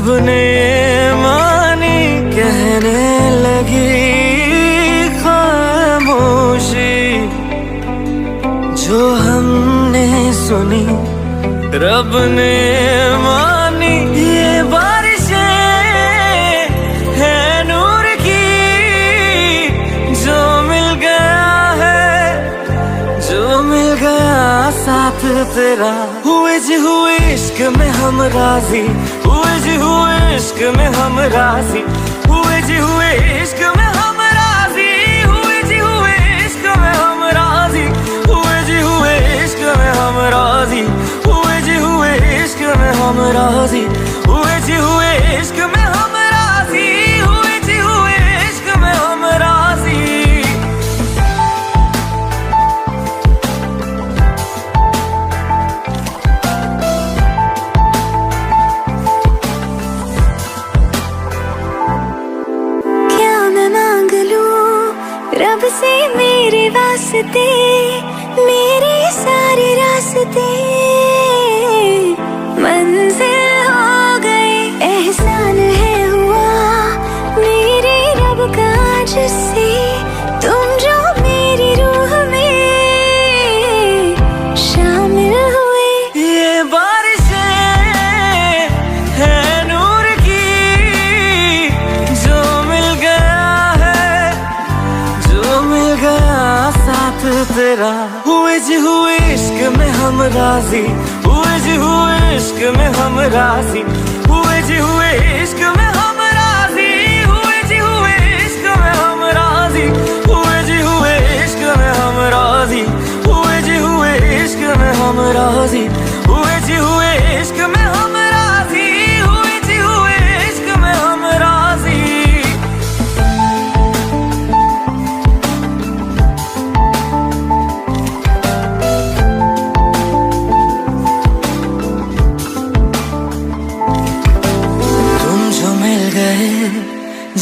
रब ने मानी कहने लगी खामोशी, जो हमने सुनी रब ने मानी। ये बारिशें है नूर की, जो मिल गया है, जो मिल गया साथ तेरा। हुए जी हुए इश्क में हम राजी, हुए जी हुए इश्क में हम राजी, हुए जी हुए इश्क में हम राजी, हुए जी हुए इश्क में हम राजी, हुए जी हुए इश्क में हम राजी, हुए जी हुए इश्क में हम राजी, हुए जी हुए इश्क में हम राजी, हुए जी हुए इश्क में हम राजी। रब से मेरे वास्ते, मेरे सारे रास्ते मंजिल हो गए। एहसान है हुआ मेरे रब का जिससे, तुम जो मेरी रूह में शामिल हुए। ये बारिशें है नूर की, जो मिल गया है, जो मिल गया साथ तेरा। हुए जी हुए इश्क में हम राजी, हुए जी हुए इश्क में हम राजी, हुए जी हुए इश्क में हम राजी, हुए जी हुए इश्क में हम राजी, हुए जी हुए इश्क में हम राजी, हुए जी हुए इश्क में हम राजी, हुए जी हुए इश्क में हम राजी, हुए जी हुए इश्क में हम राजी।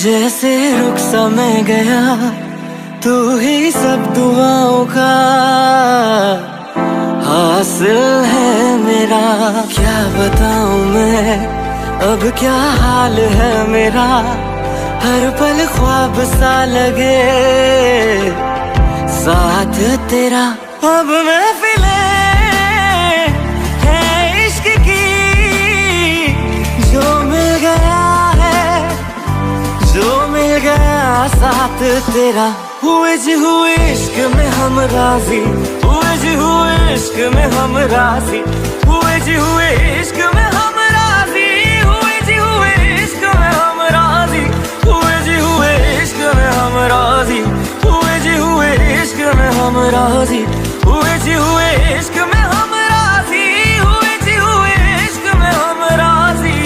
जैसे रुख सा मैं गया, तू ही सब दुआओं का हासिल है मेरा। क्या बताऊं मैं अब क्या हाल है मेरा, हर पल ख्वाब सा लगे साथ तेरा। अब महफिलें है इश्क की, जो मिल गया है, जो मिल गया साथ तेरा। हुए जी हुए इश्क में हम राजी, हुए जी हुए इश्क में हम राजी, हुए जी हुए इश्क में हम राजी, हुए जी हुए इश्क में हम राजी, हुए जी हुए इश्क में हम राजी, हुए जी हुए इश्क में हम राजी, हुए जी हुए इश्क में हम राजी, हुए जी हुए इश्क में हम राजी।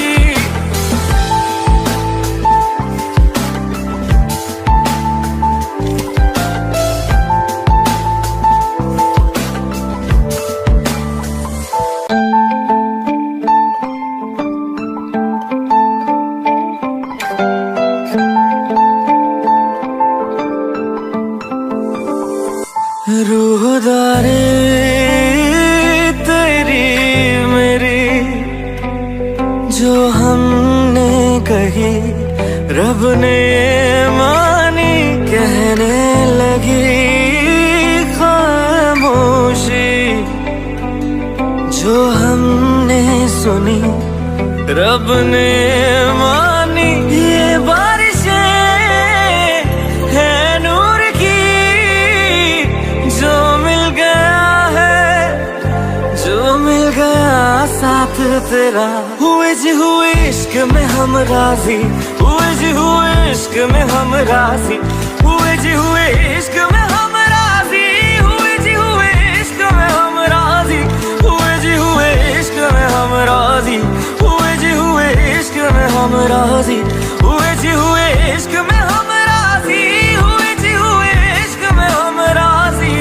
रूहदारी तेरी मेरी, जो हमने कही रब ने मानी कहने लगी खामोशी, जो हमने सुनी रब ने मानी। ये बारिशें है नूर की, जो मिल गया है, जो मिल गया साथ तेरा। हुए जी हुए इश्क में हम राजी, हुए जी हुए इश्क में हम राजी, हुए जी हुए इश्क में हम राजी, हुए जी हुए इश्क में हम राजी, हुए जी हुए इश्क में हम राजी, हुए जी हुए इश्क में हम राजी, हुए जी हुए इश्क में हम राजी, हुए जी हुए इश्क में हम राजी।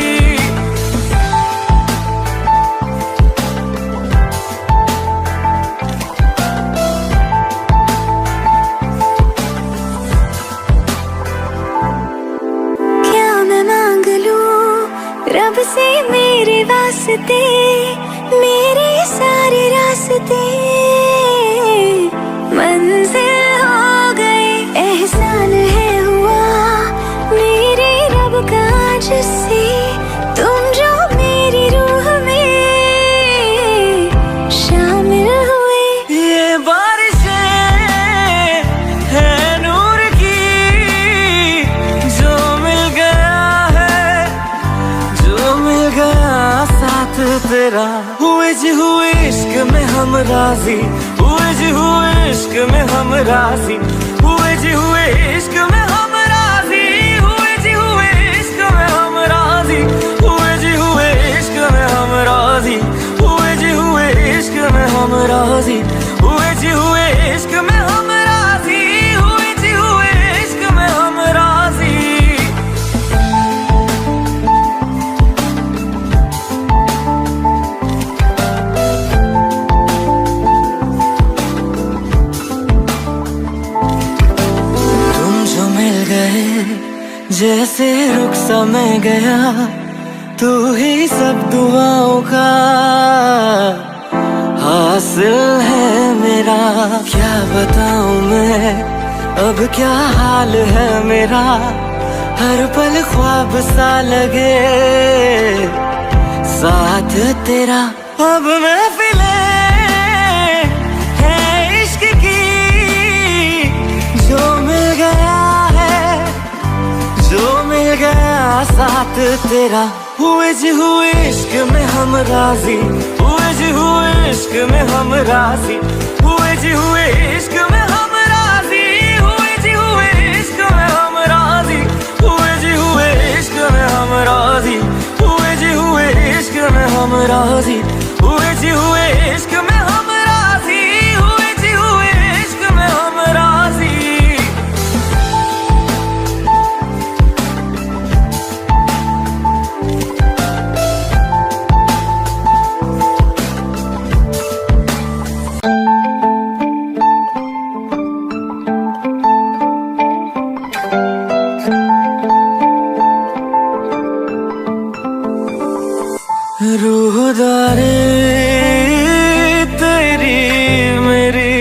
रब से मेरे वास्ते, मेरे सारे रास्ते तेरा। हुए जी हुए इश्क में हम राजी, हुए जी हुए इश्क में हम राजी, हुए जी हुए इश्क में हम राजी, हुए जी हुए इश्क में हम राजी, हुए जी हुए इश्क में हम राजी, हुए जी हुए इश्क में हम राजी, हुए जी हुए इश्क में हम राजी, हुए जी हुए इश्क में हम राजी। जैसे रुख सा मैं गया, तू ही सब दुआओं का हासिल है मेरा। क्या बताऊं मैं अब क्या हाल है मेरा, हर पल ख्वाब सा लगे साथ तेरा। अब महफिले है इश्क की, जो मिल गया जो मिल गया साथ तेरा। हुए जी हुए इश्क में हम राजी, हुए जी हुए इश्क में हम राजी, हुए जी हुए इश्क में हम राजी, हुए जी हुए इश्क में हम राजी, हुए जी हुए इश्क में हम राजी, हुए जी हुए इश्क में हम राजी, हुए जी हुए इश्क में हम राजी, हुए जी हुए इश्क में हम राजी। रूहदारी तेरी मेरी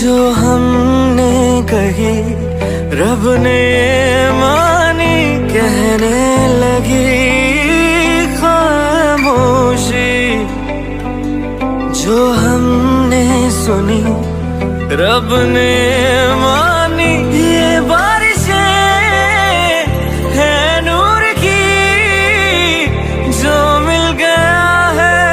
जो हमने कही, रब ने मानी कहने लगी खामोशी। जो हमने सुनी रब ने मानी, ये बारिशें है नूर की, जो मिल गया है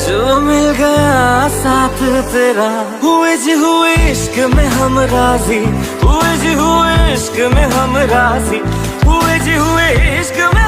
जो मिल गया साथ तेरा। हुए जी हुए इश्क में हम राजी, हुए जी हुए इश्क में हम राजी, हुए जी हुए इश्क में